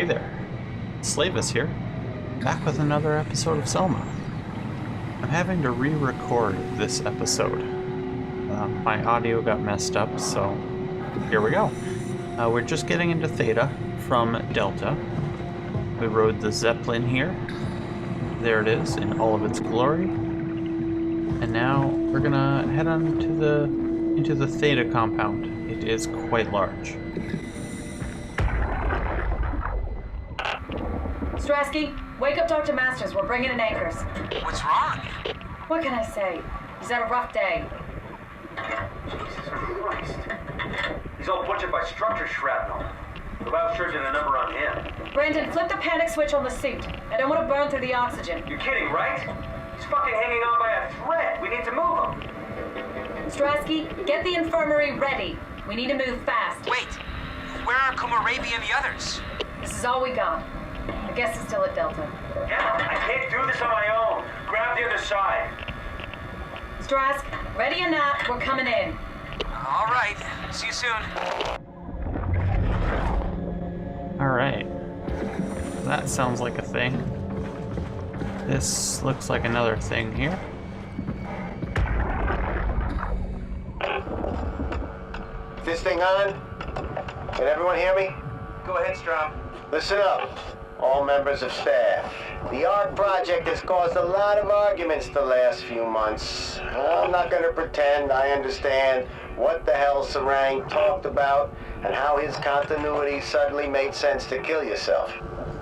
Hey there, Slavis here, back with another episode of Soma. I'm having to re-record this episode. My audio got messed up, so here we go. We're just getting into Theta from Delta. We rode the Zeppelin here. There it is in all of its glory. And now we're gonna head on to into the Theta compound. It is quite large. Strasky, wake up Dr. Masters. We're bringing in anchors. What's wrong? What can I say? He's had a rough day. Jesus Christ. He's all butchered by structure shrapnel. The biosurgeon the number on him. Brandon, flip the panic switch on the suit. I don't want to burn through the oxygen. You're kidding, right? He's fucking hanging on by a thread. We need to move him. Strasky, get the infirmary ready. We need to move fast. Wait, where are Komorabi and the others? This is all we got. I guess it's still at Delta. Yeah, I can't do this on my own. Grab the other side. Strask, ready or not, we're coming in. All right, see you soon. Alright. That sounds like a thing. This looks like another thing here. Is this thing on? Can everyone hear me? Go ahead, Strom. Listen up, all members of staff. The ARC project has caused a lot of arguments the last few months. I'm not going to pretend I understand what the hell Sarang talked about and how his continuity suddenly made sense to kill yourself.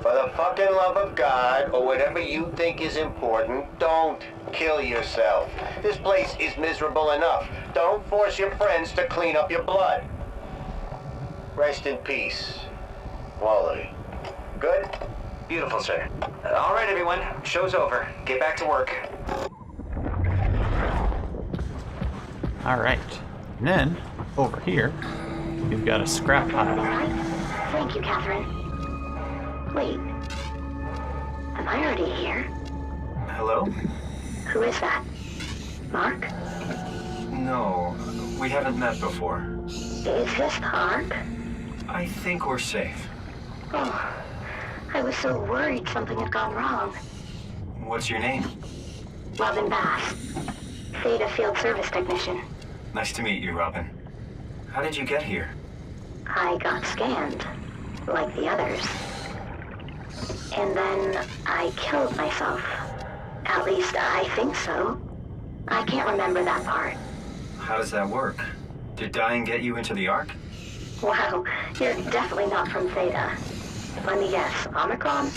For the fucking love of God, or whatever you think is important, don't kill yourself. This place is miserable enough. Don't force your friends to clean up your blood. Rest in peace, Wally. Good? Beautiful, sir. All right, everyone. Show's over. Get back to work. Alright. And then, over here, we've got a scrap pile. Right? Thank you, Catherine. Wait. Am I already here? Hello? Who is that? Mark? No, we haven't met before. Is this the ARC? I think we're safe. Oh, I was so worried something had gone wrong. What's your name? Robin Bass. Theta Field Service Technician. Nice to meet you, Robin. How did you get here? I got scanned, like the others. And then I killed myself. At least I think so. I can't remember that part. How does that work? Did dying get you into the ARC? Wow, you're definitely not from Theta. Let me guess, Omicron?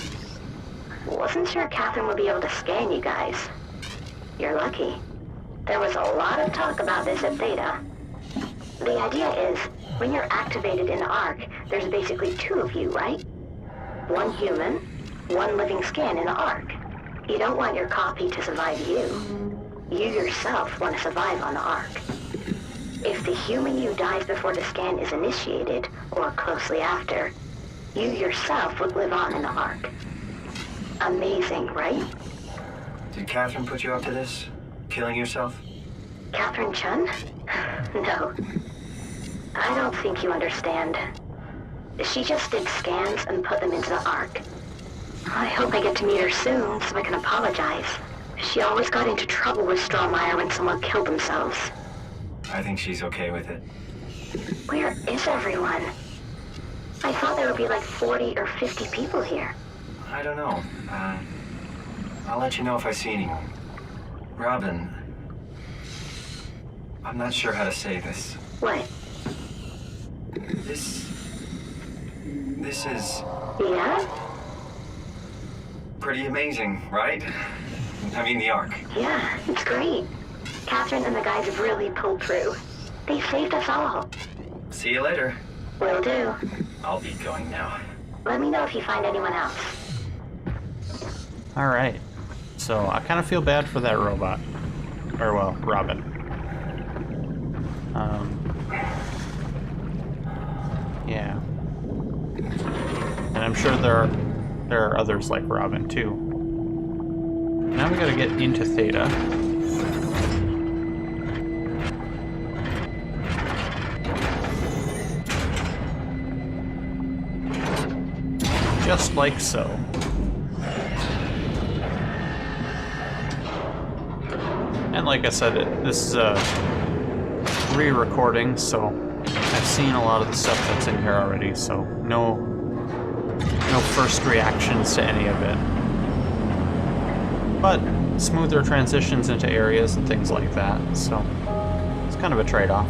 Wasn't sure Catherine would be able to scan you guys. You're lucky. There was a lot of talk about this at Theta. The idea is, when you're activated in the ARC, there's basically two of you, right? One human, one living scan in the ARC. You don't want your copy to survive you. You yourself want to survive on the ARC. If the human you dies before the scan is initiated, or closely after, you yourself would live on in the ARC. Amazing, right? Did Catherine put you up to this? Killing yourself? Catherine Chun? No. I don't think you understand. She just did scans and put them into the ARC. I hope I get to meet her soon so I can apologize. She always got into trouble with Strohmeyer when someone killed themselves. I think she's okay with it. Where is everyone? I thought there would be like 40 or 50 people here. I don't know. I'll let you know if I see anyone. Robin, I'm not sure how to say this. What? This is Yeah? pretty amazing, right? I mean, the ARC. Yeah, it's great. Catherine and the guys have really pulled through. They saved us all. See you later. Will do. I'll be going now. Let me know if you find anyone else. Alright. So, I kind of feel bad for that robot. Or, well, Robin. Yeah. And I'm sure there are others like Robin, too. Now we gotta get into Theta. Just like so. And like I said, this is a re-recording, so I've seen a lot of the stuff that's in here already, so no first reactions to any of it. But smoother transitions into areas and things like that, so it's kind of a trade-off.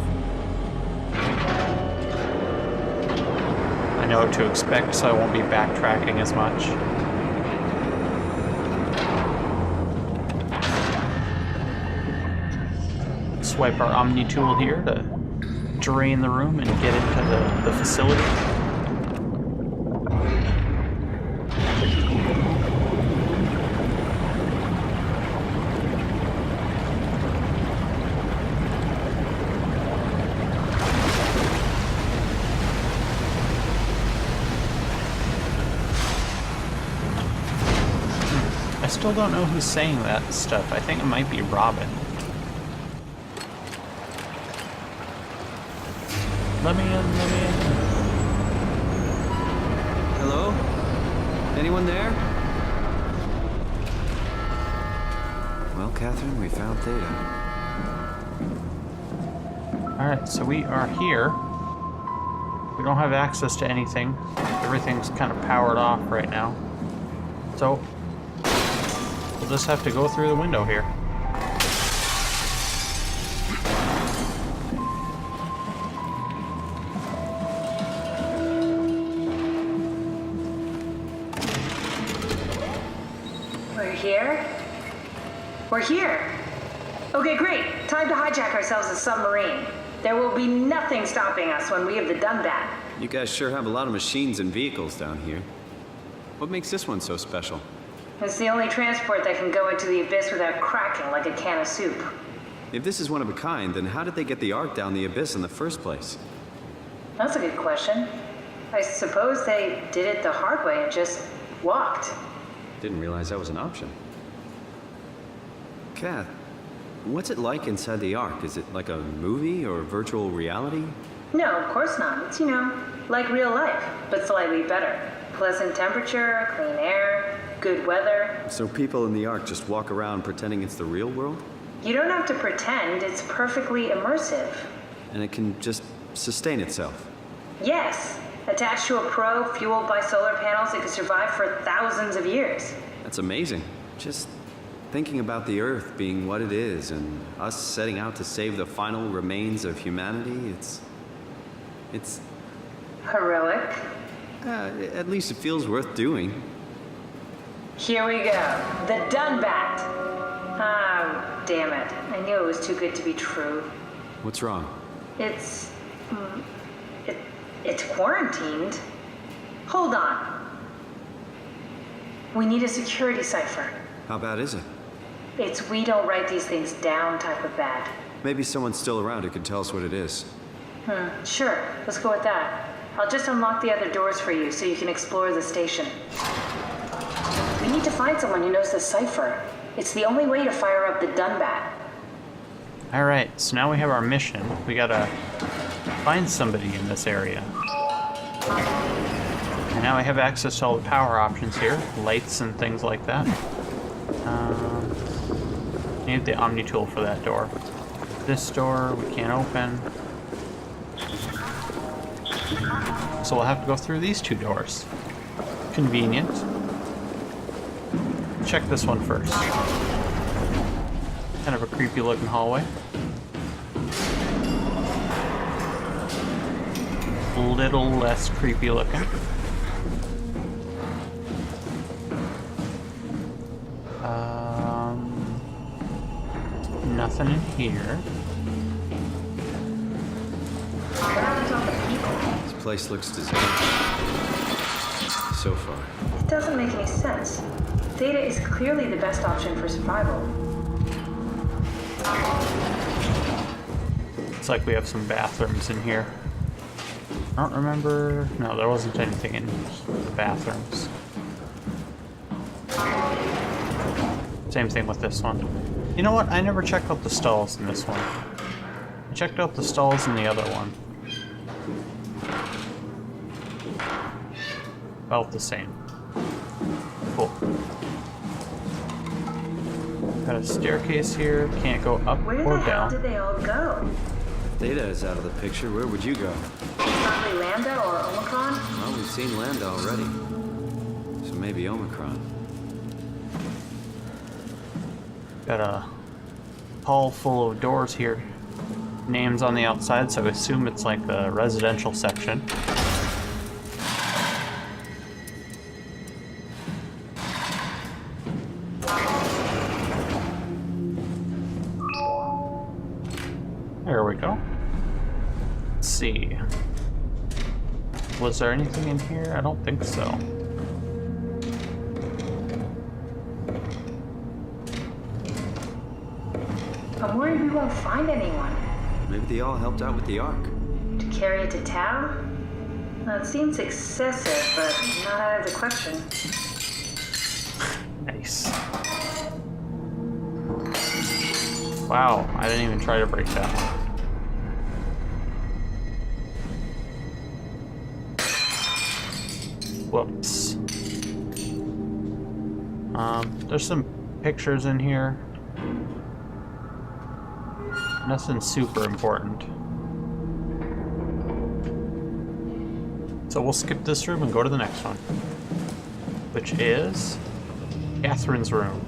I know what to expect, so I won't be backtracking as much. Swipe our Omni tool here to drain the room and get into the facility. I still don't know who's saying that stuff. I think it might be Robin. Let me in, let me in. Hello? Anyone there? Well, Catherine, we found Theta. Alright, so we are here. We don't have access to anything. Everything's kind of powered off right now. So, we'll just have to go through the window here. We're here. Okay, great. Time to hijack ourselves a submarine. There will be nothing stopping us when we have done that. You guys sure have a lot of machines and vehicles down here. What makes this one so special? It's the only transport that can go into the abyss without cracking like a can of soup. If this is one of a kind, then how did they get the Ark down the abyss in the first place? That's a good question. I suppose they did it the hard way and just walked. Didn't realize that was an option. Kath, what's it like inside the Ark? Is it like a movie or virtual reality? No, of course not. It's, like real life, but slightly better. Pleasant temperature, clean air, good weather. So people in the Ark just walk around pretending it's the real world? You don't have to pretend. It's perfectly immersive. And it can just sustain itself? Yes. Attached to a probe fueled by solar panels, it could survive for thousands of years. That's amazing. Just thinking about the Earth being what it is and us setting out to save the final remains of humanity, it's... Heroic. At least it feels worth doing. Here we go. The Dunbat. Oh, damn it. I knew it was too good to be true. What's wrong? It's quarantined. Hold on. We need a security cipher. How bad is it? It's we don't write these things down type of bad. Maybe someone's still around who can tell us what it is. Sure. Let's go with that. I'll just unlock the other doors for you so you can explore the station. We need to find someone who knows the cipher. It's the only way to fire up the Dunbat. Alright, so now we have our mission. We gotta find somebody in this area. And now I have access to all the power options here, lights and things like that. Need the Omni tool for that door. This door we can't open. So we'll have to go through these two doors. Convenient. Check this one first. Kind of a creepy looking hallway. A little less creepy looking. Nothing in here. This place looks deserted. So far. It doesn't make any sense. Theta is clearly the best option for survival. Looks like we have some bathrooms in here. I don't remember... No, there wasn't anything in the bathrooms. Same thing with this one. You know what? I never checked out the stalls in this one. I checked out the stalls in the other one. Felt the same. Cool. Got a staircase here. Can't go up Where or the hell down. did they all go? Theta is out of the picture. Where would you go? Probably Lambda or Omicron? Well, we've seen Lambda already. So maybe Omicron. Got a hall full of doors here. Names on the outside, so I assume it's like the residential section. There we go. Let's see. Was there anything in here? I don't think so. I'm worried we won't find anyone. Maybe they all helped out with the Ark. To carry it to town? Well, it seems excessive, but not out of the question. Nice. Wow, I didn't even try to break that one. Whoops. There's some pictures in here. Nothing super important. So we'll skip this room and go to the next one, which is Catherine's room.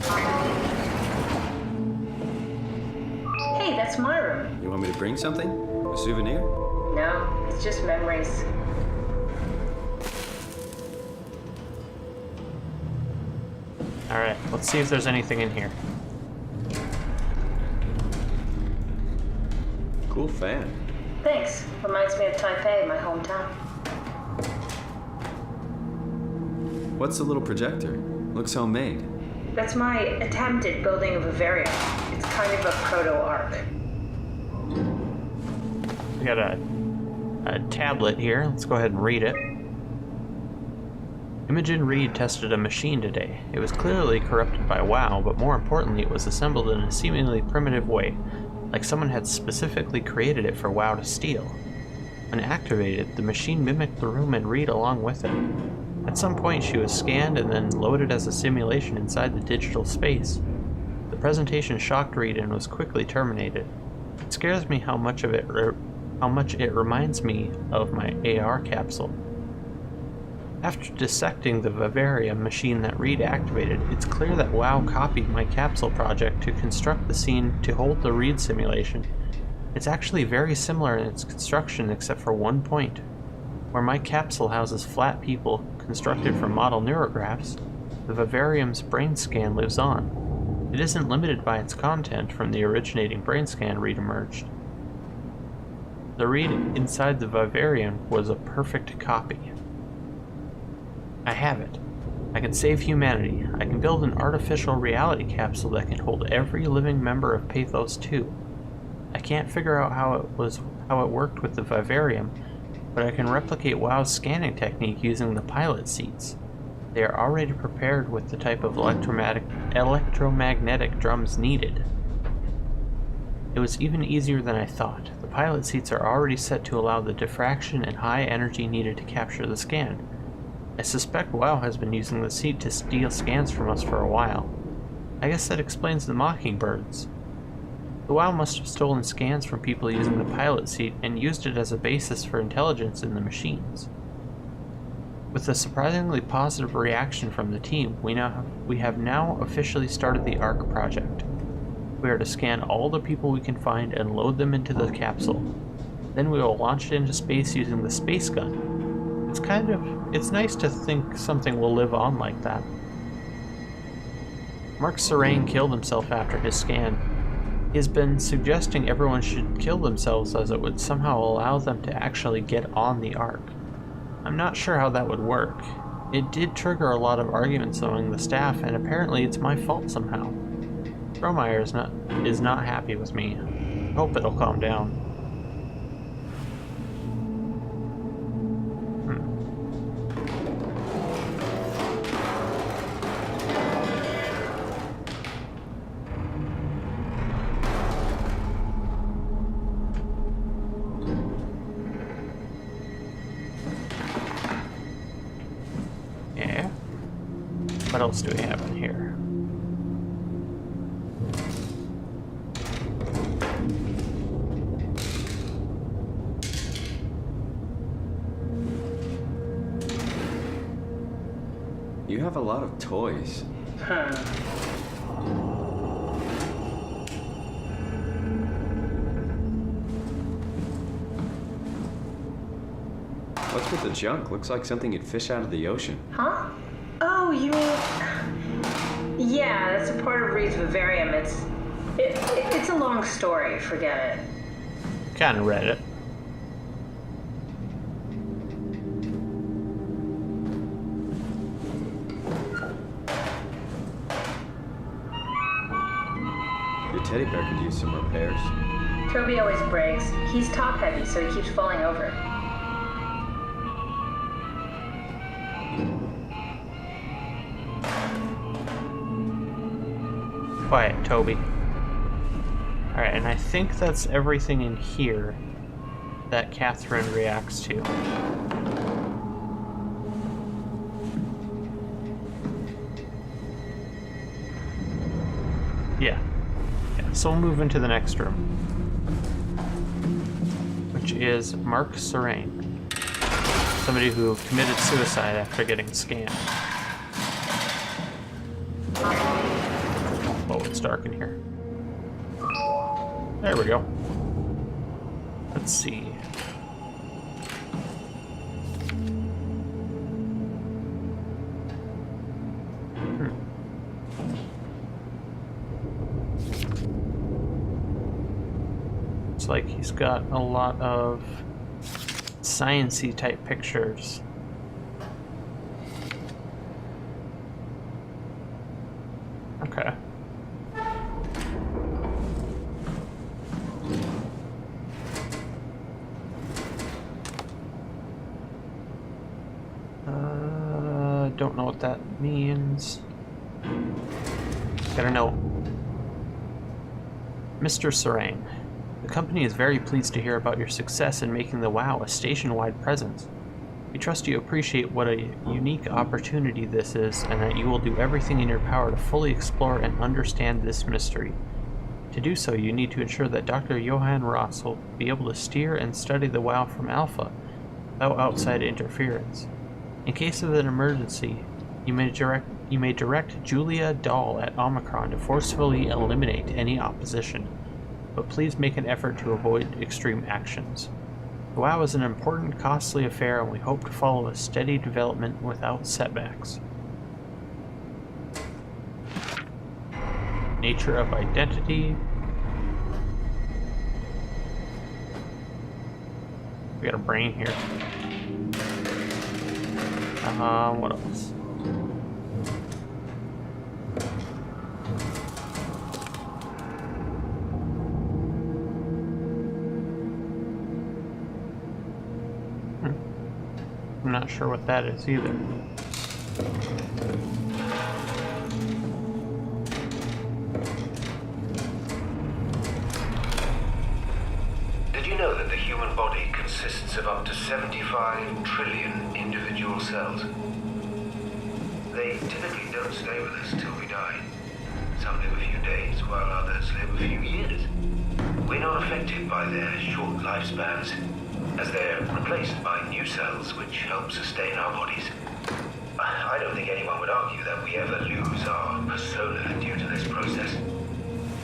Hey, that's my room. You want me to bring something? A souvenir? No, it's just memories. Alright, let's see if there's anything in here. Cool fan. Thanks. Reminds me of Taipei, my hometown. What's the little projector? Looks homemade. That's my attempt at building a vivarium. It's kind of a proto-arc. We got a tablet here. Let's go ahead and read it. Imogen Reed tested a machine today. It was clearly corrupted by WoW, but more importantly, it was assembled in a seemingly primitive way, like someone had specifically created it for WoW to steal. When activated, the machine mimicked the room and Reed along with it. At some point, she was scanned and then loaded as a simulation inside the digital space. The presentation shocked Reed and was quickly terminated. It scares me how much it reminds me of my AR capsule. After dissecting the vivarium machine that Reed activated, it's clear that WoW copied my capsule project to construct the scene to hold the Reed simulation. It's actually very similar in its construction except for one point. Where my capsule houses flat people constructed from model neurographs, the vivarium's brain scan lives on. It isn't limited by its content from the originating brain scan Reed emerged. The Reed inside the vivarium was a perfect copy. I have it. I can save humanity. I can build an artificial reality capsule that can hold every living member of Pathos 2. I can't figure out how it worked with the vivarium, but I can replicate WoW's scanning technique using the pilot seats. They are already prepared with the type of electromagnetic drums needed. It was even easier than I thought. The pilot seats are already set to allow the diffraction and high energy needed to capture the scan. I suspect WoW has been using the seat to steal scans from us for a while. I guess that explains the mockingbirds. The WoW must have stolen scans from people using the pilot seat and used it as a basis for intelligence in the machines. With a surprisingly positive reaction from the team, we have now officially started the ARC project. We are to scan all the people we can find and load them into the capsule. Then we will launch it into space using the space gun. It's nice to think something will live on like that. Mark Serrain killed himself after his scan. He has been suggesting everyone should kill themselves as it would somehow allow them to actually get on the Ark. I'm not sure how that would work. It did trigger a lot of arguments among the staff, and apparently it's my fault somehow. Strohmeyer is not happy with me. I hope it'll calm down. Yeah. What else do we have in here? You have a lot of toys. What's with the junk? Looks like something you'd fish out of the ocean. Huh? Oh, you mean... Yeah, that's a part of Reed's vivarium. It's a long story. Forget it. Kind of read it. Your teddy bear could use some repairs. Toby always breaks. He's top heavy, so he keeps falling over. Quiet, Toby. Alright, and I think that's everything in here that Catherine reacts to. Yeah. So we'll move into the next room, which is Mark Serrain, somebody who committed suicide after getting scanned. Oh, it's dark in here. There we go. Let's see. Looks like he's got a lot of science-y type pictures. Okay. Don't know what that means. Gotta know. Mr. Serrain, the company is very pleased to hear about your success in making the WoW a station-wide presence. We trust you appreciate what a unique opportunity this is, and that you will do everything in your power to fully explore and understand this mystery. To do so, you need to ensure that Dr. Johann Ross will be able to steer and study the WoW from Alpha without outside interference. In case of an emergency, you may direct Julia Dahl at Omicron to forcefully eliminate any opposition, but please make an effort to avoid extreme actions. The WoW is an important, costly affair, and we hope to follow a steady development without setbacks. Nature of identity. We got a brain here. What else? I'm not sure what that is either. Did you know that the human body consists of up to 75 trillion individual cells? They typically don't stay with us till we die. Some live a few days, while others live a few years. We're not affected by their short lifespans, as they're replaced by new cells which help sustain our bodies. I don't think anyone would argue that we ever lose our persona due to this process.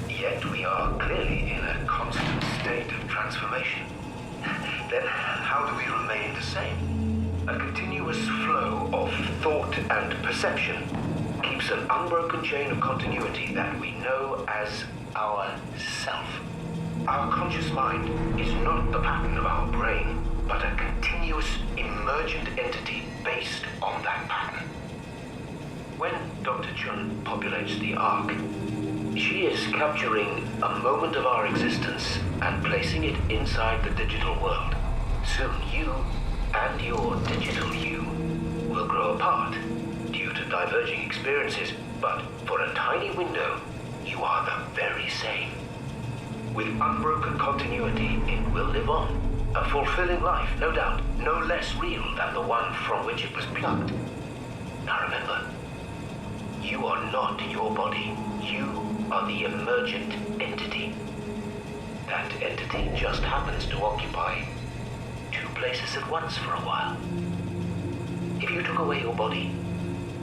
Yet we are clearly in a constant state of transformation. Then how do we remain the same? A continuous flow of thought and perception keeps an unbroken chain of continuity that we know as our self. Our conscious mind is not the pattern of our brain, but a continuous emergent entity based on that pattern. When Dr. Chun populates the Ark, she is capturing a moment of our existence and placing it inside the digital world. Soon you and your digital you will grow apart due to diverging experiences, but for a tiny window, you are the very same. With unbroken continuity, it will live on. A fulfilling life, no doubt, no less real than the one from which it was plucked. Now remember, You are not your body. You are the emergent entity. That entity just happens to occupy two places at once for a while. If you took away your body,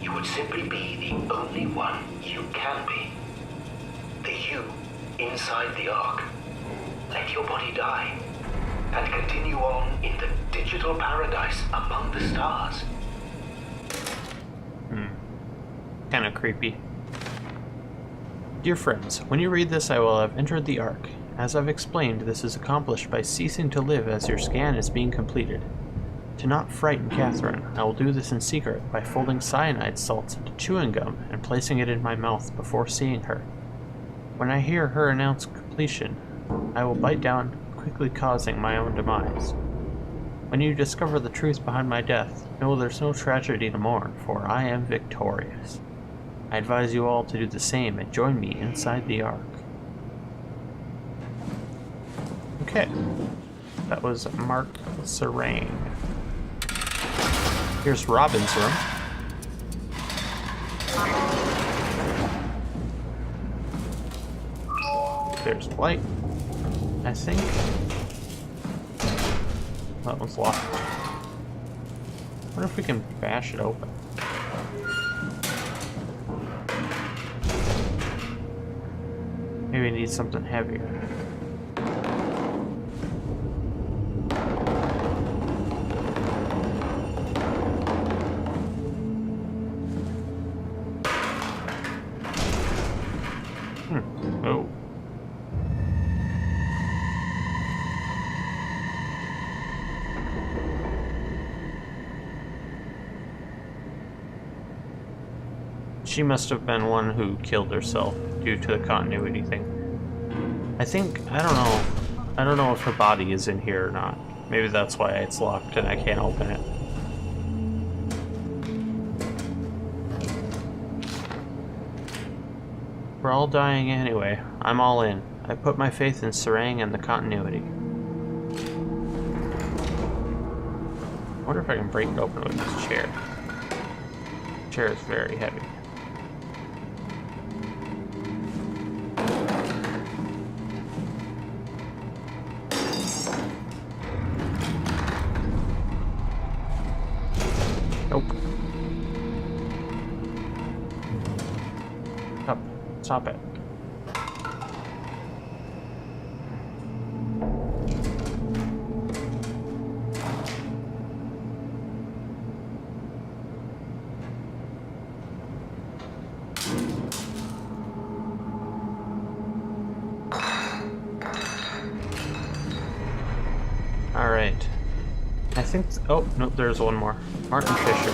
you would simply be the only one you can be. The you inside the Ark. Let your body die, and continue on in the digital paradise among the stars. Kinda creepy. Dear friends, when you read this I will have entered the Ark. As I've explained, this is accomplished by ceasing to live as your scan is being completed. To not frighten Catherine, I will do this in secret by folding cyanide salts into chewing gum and placing it in my mouth before seeing her. When I hear her announce completion, I will bite down, quickly causing my own demise. When you discover the truth behind my death, know there's no tragedy to mourn, for I am victorious. I advise you all to do the same and join me inside the Ark. Okay, that was Mark Serang. Here's Robin's room. There's light, I think. That was locked. I wonder if we can bash it open. Maybe we need something heavier. Oh. She must have been one who killed herself due to the continuity thing. I don't know if her body is in here or not. Maybe that's why it's locked and I can't open it. We're all dying anyway. I'm all in. I put my faith in Serang and the continuity. I wonder if I can break it open with this chair. The chair is very heavy. Nope. Stop it. All right. I think. Oh, nope, there's one more. Martin Fisher.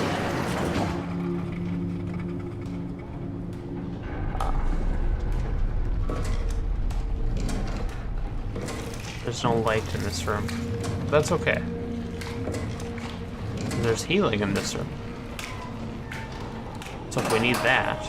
There's no light in this room. That's okay. There's healing in this room. So if we need that.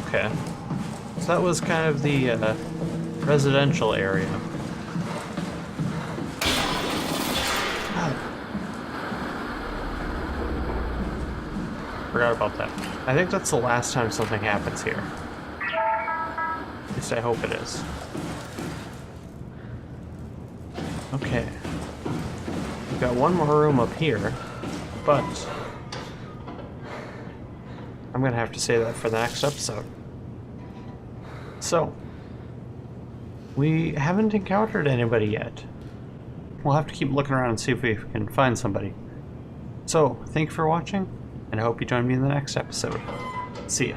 Okay. So that was kind of the residential area. Forgot about that. I think that's the last time something happens here. At least I hope it is. Okay. We've got one more room up here, but I'm gonna have to say that for the next episode. So, we haven't encountered anybody yet. We'll have to keep looking around and see if we can find somebody. So, thank you for watching, and I hope you join me in the next episode. See ya.